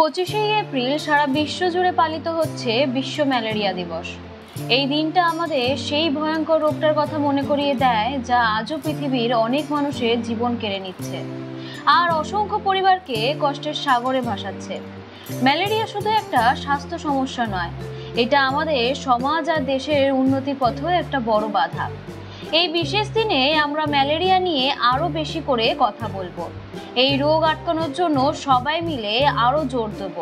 25শে April সারা বিশ্ব জুড়ে পালিত হচ্ছে বিশ্ব ম্যালেরিয়া দিবস। এই দিনটা আমাদের সেই ভয়ঙ্কর রোগটার কথা মনে করিয়ে দেয় যা আজও পৃথিবীর অনেক মানুষের জীবন কেড়ে নিচ্ছে আর অসংখ্য পরিবারকে কষ্টের সাগরে ভাসাচ্ছে। ম্যালেরিয়া শুধু একটা স্বাস্থ্য সমস্যা নয়, এটা আমাদের সমাজ আর দেশের উন্নতির পথেও একটা বড় বাধা। এই বিশেষ দিনে আমরা ম্যালেরিয়া নিয়ে আরো বেশি করে কথা বলবো, এই রোগ আটকানোর জন্য সবাই মিলে আরো জোর দেব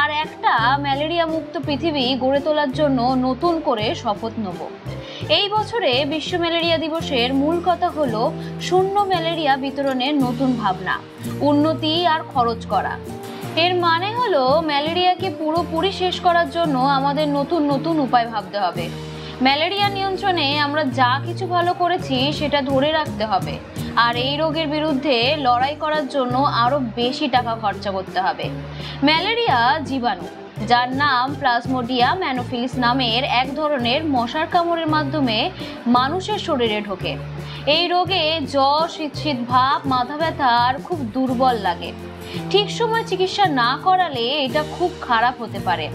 আর একটা ম্যালেরিয়া মুক্ত পৃথিবী গড়ে তোলার জন্য নতুন করে শপথ নেব। এই বছরে বিশ্ব ম্যালেরিয়া দিবসের মূল কথা হলো শূন্য ম্যালেরিয়া বিতরণের নতুন ভাবনা, উন্নতি আর খরচ করা। এর মানে হলো ম্যালেরিয়াকে পুরোপুরি শেষ করার জন্য আমাদের নতুন নতুন উপায় ভাবতে হবে। ম্যালেরিয়া নিয়ন্ত্রণে আমরা যা কিছু ভালো করেছি সেটা ধরে রাখতে হবে আর এই রোগের বিরুদ্ধে লড়াই করার জন্য আরো বেশি টাকা খরচা করতে হবে। ম্যালেরিয়া জীবাণু, যার নাম প্লাজমোডিয়াম অ্যানোফিলিস নামের এক ধরনের মশার কামড়ের মাধ্যমে মানুষের শরীরে ঢোকে। এই রোগে জ্বর, শীত ভাব, মাথা ব্যথা আর খুব দুর্বল লাগে। ঠিক সময় চিকিৎসা না করালে এটা খুব খারাপ হতে পারে,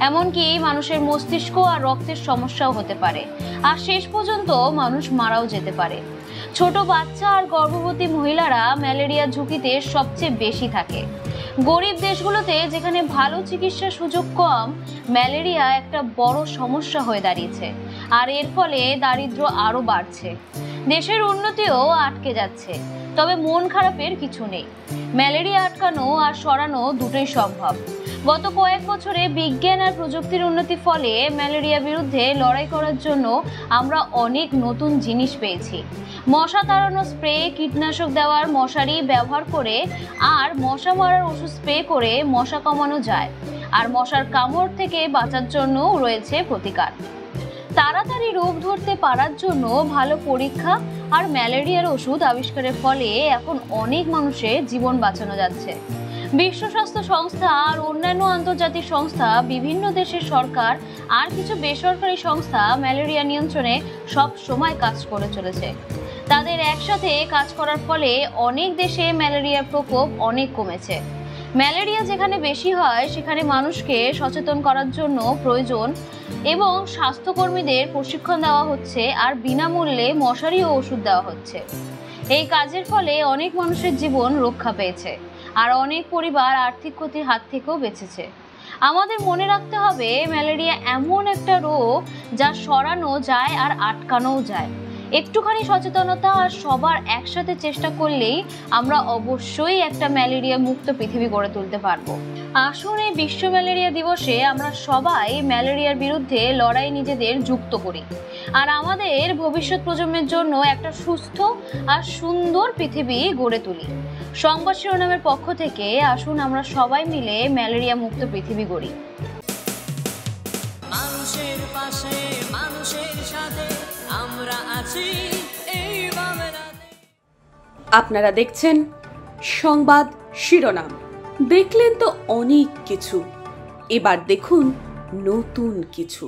এমনকি মানুষের মস্তিষ্ক আর রক্তের সমস্যাও হতে পারে আর শেষ পর্যন্ত মানুষ মারাও যেতে পারে। ছোট বাচ্চা আর গর্ভবতী মহিলারা ম্যালেরিয়ার ঝুঁকিতে সবচেয়ে বেশি থাকে। গরিব দেশগুলোতে যেখানে ভালো চিকিৎসার সুযোগ কম, ম্যালেরিয়া একটা বড় সমস্যা হয়ে দাঁড়িয়েছে আর এর ফলে দারিদ্র্য আরো বাড়ছে। দেশের উন্নতিও আটকে যাচ্ছে। তবে মন খারাপের কিছু নেই, ম্যালেরিয়া আটকানো আর সরানো দুটোই সম্ভব। গত কয়েক বছরে বিজ্ঞান আর প্রযুক্তির উন্নতির ফলে ম্যালেরিয়ার বিরুদ্ধে লড়াই করার জন্য আমরা অনেক নতুন জিনিস পেয়েছি। মশা তাড়ানো স্প্রে, কীটনাশক দেওয়ার মশারি ব্যবহার করে আর মশা মারার ওষুধ স্প্রে করে মশা কমানো যায় আর মশার কামড় থেকে বাঁচার জন্যও রয়েছে প্রতিকার। তাড়াতাড়ি রোগ ধরতে পারার জন্য ভালো পরীক্ষা আর ম্যালেরিয়ার ওষুধ আবিষ্কারের ফলে এখন অনেক মানুষের জীবন বাঁচানো যাচ্ছে। বিশ্ব স্বাস্থ্য সংস্থা আর অন্যান্য আন্তর্জাতিক সংস্থা, বিভিন্ন দেশের সরকার আর কিছু বেসরকারি সংস্থা ম্যালেরিয়া নিয়ন্ত্রণে সব সময় কাজ করে চলেছে। তাদের একসাথে কাজ করার ফলে অনেক দেশে ম্যালেরিয়ার প্রকোপ অনেক কমেছে। ম্যালেরিয়া যেখানে বেশি হয় সেখানে মানুষকে সচেতন করার জন্য প্রয়োজন এবং স্বাস্থ্যকর্মীদের প্রশিক্ষণ দেওয়া হচ্ছে আর বিনামূল্যে মশারি ও ওষুধ দেওয়া হচ্ছে। এই কাজের ফলে অনেক মানুষের জীবন রক্ষা পেয়েছে আর অনেক পরিবার আর্থিক ক্ষতির হাত থেকেও বেঁচেছে। আমাদের মনে রাখতে হবে ম্যালেরিয়া এমন একটা রোগ যা সরানো যায় আর আটকানোও যায়। একটুখানি সচেতনতা আর সবার একসাথে চেষ্টা করলেই আমরা অবশ্যই একটা ম্যালেরিয়া মুক্ত পৃথিবী গড়ে তুলতে পারবো। আসুন এই বিশ্ব ম্যালেরিয়া দিবসে আমরা সবাই ম্যালেরিয়ার বিরুদ্ধে লড়াই নিজেদের যুক্ত করি আর আমাদের ভবিষ্যৎ প্রজন্মের জন্য একটা সুস্থ আর সুন্দর পৃথিবী গড়ে তুলি। সংবাদ শিরোনামের পক্ষ থেকে আসুন আমরা সবাই মিলে ম্যালেরিয়া মুক্ত পৃথিবী গড়ি। মানুষের পাশে, মানুষের সাথে আমরা আছি এই বাংলাতে। আপনারা দেখছেন সংবাদ শিরোনাম। দেখলেন তো অনেক কিছু, এবার দেখুন নতুন কিছু।